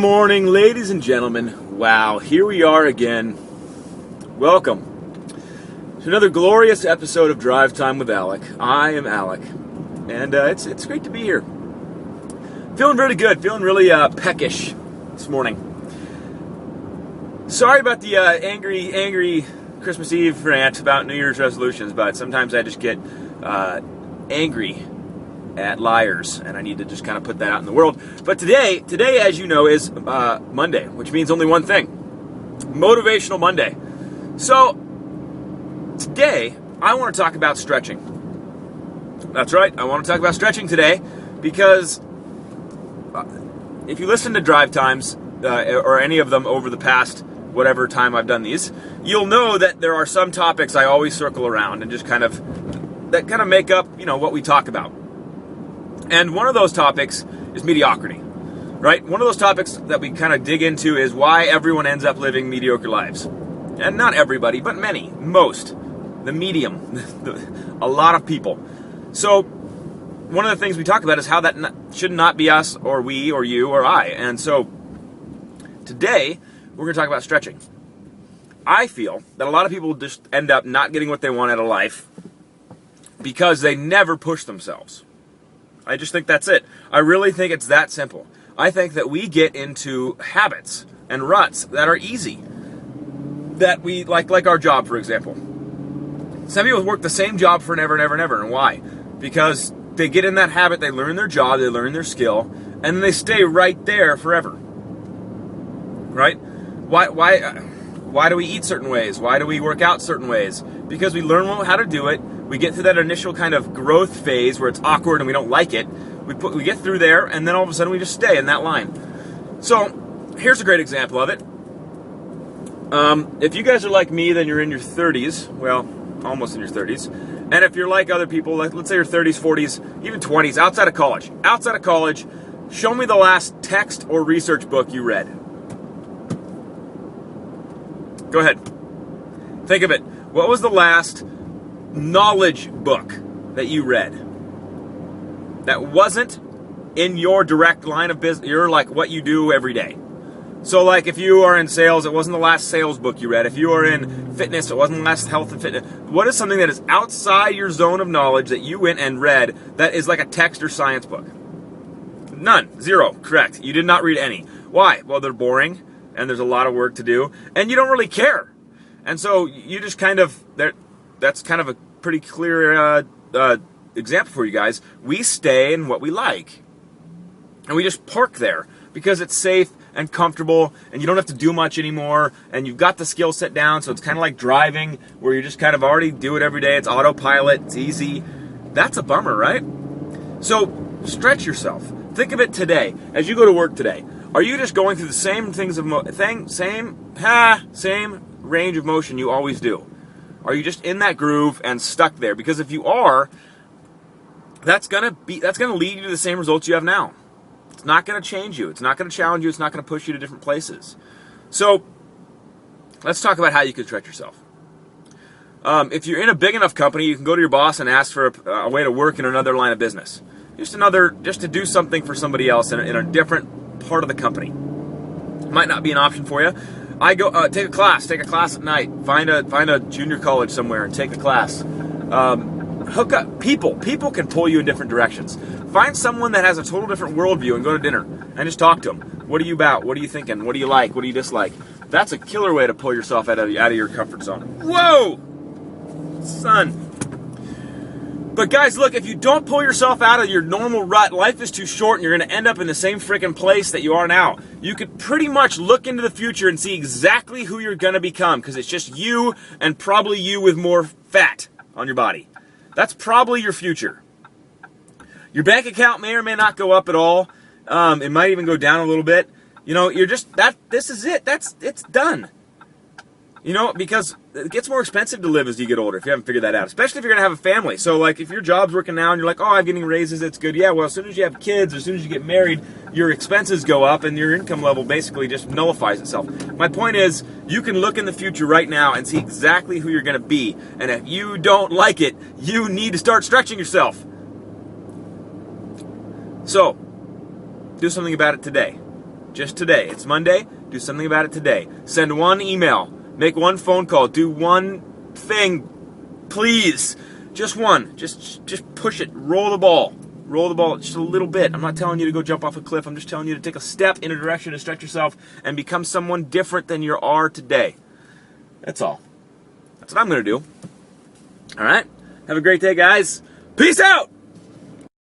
morning, ladies and gentlemen. Wow, here we are again. Welcome to another glorious episode of Drive Time with Alec. I am Alec, and it's great to be here. Feeling really good, feeling really peckish this morning. Sorry about the angry Christmas Eve rant about New Year's resolutions, but sometimes I just get angry at liars, and I need to just kind of put that out in the world. But today, as you know, is Monday, which means only one thing: Motivational Monday. So today, I want to talk about stretching. That's right, I want to talk about stretching today because if you listen to Drive Times or any of them over the past whatever time I've done these, you'll know that there are some topics I always circle around and just kind of make up, what we talk about. And one of those topics is mediocrity, right? One of those topics that we kind of dig into is why everyone ends up living mediocre lives. And not everybody, but many, most, the medium, a lot of people. So one of the things we talk about is how that should not be us or we or you or I. And so today we're going to talk about stretching. I feel that a lot of people just end up not getting what they want out of life because they never push themselves. I just think that's it. I really think it's that simple. I think that we get into habits and ruts that are easy. That we, like our job, for example. Some people work the same job for never. And why? Because they get in that habit, they learn their job, they learn their skill, and then they stay right there forever. Right? Why do we eat certain ways? Why do we work out certain ways? Because we learn how to do it. We get through that initial kind of growth phase where it's awkward and we don't like it. We get through there, and then all of a sudden we just stay in that line. So here's a great example of it. If you guys are like me, then you're in your 30s. Well, almost in your 30s. And if you're like other people, let's say your 30s, 40s, even 20s, outside of college, show me the last text or research book you read. Go ahead. Think of it. What was the last knowledge book that you read that wasn't in your direct line of business? You're like what you do every day. So like if you are in sales, it wasn't the last sales book you read. If you are in fitness, it wasn't the last health and fitness. What is something that is outside your zone of knowledge that you went and read that is like a text or science book? None. Zero. Correct. You did not read any. Why? Well, they're boring and there's a lot of work to do and you don't really care. And so you just that's kind of a pretty clear example for you guys. We stay in what we like. And we just park there because it's safe and comfortable and you don't have to do much anymore and you've got the skill set down, so it's kind of like driving where you just kind of already do it every day. It's autopilot. It's easy. That's a bummer, right? So stretch yourself. Think of it today. As you go to work today, are you just going through the same things of same range of motion you always do? Are you just in that groove and stuck there? Because if you are, that's gonna lead you to the same results you have now. It's not gonna change you. It's not gonna challenge you. It's not gonna push you to different places. So let's talk about how you can stretch yourself. If you're in a big enough company, you can go to your boss and ask for a way to work in another line of business. Just to do something for somebody else in a different part of the company. Might not be an option for you. I go take a class at night. Find a junior college somewhere and take a class. Hook up people. People can pull you in different directions. Find someone that has a total different worldview and go to dinner and just talk to them. What are you about? What are you thinking? What do you like? What do you dislike? That's a killer way to pull yourself out of your comfort zone. Whoa, son. But guys, look, if you don't pull yourself out of your normal rut, life is too short and you're going to end up in the same freaking place that you are now. You could pretty much look into the future and see exactly who you're going to become because it's just you and probably you with more fat on your body. That's probably your future. Your bank account may or may not go up at all. It might even go down a little bit. You're just this is it. It's done. Because it gets more expensive to live as you get older if you haven't figured that out, especially if you're going to have a family. So, like, if your job's working now and you're like, oh, I'm getting raises, it's good. Yeah, well, as soon as you have kids, as soon as you get married, your expenses go up and your income level basically just nullifies itself. My point is, you can look in the future right now and see exactly who you're going to be. And if you don't like it, you need to start stretching yourself. So, do something about it today. Just today. It's Monday. Do something about it today. Send one email. Make one phone call. Do one thing. Please. Just one. Just push it. Roll the ball. Roll the ball just a little bit. I'm not telling you to go jump off a cliff. I'm just telling you to take a step in a direction to stretch yourself and become someone different than you are today. That's all. That's what I'm going to do. All right? Have a great day, guys. Peace out!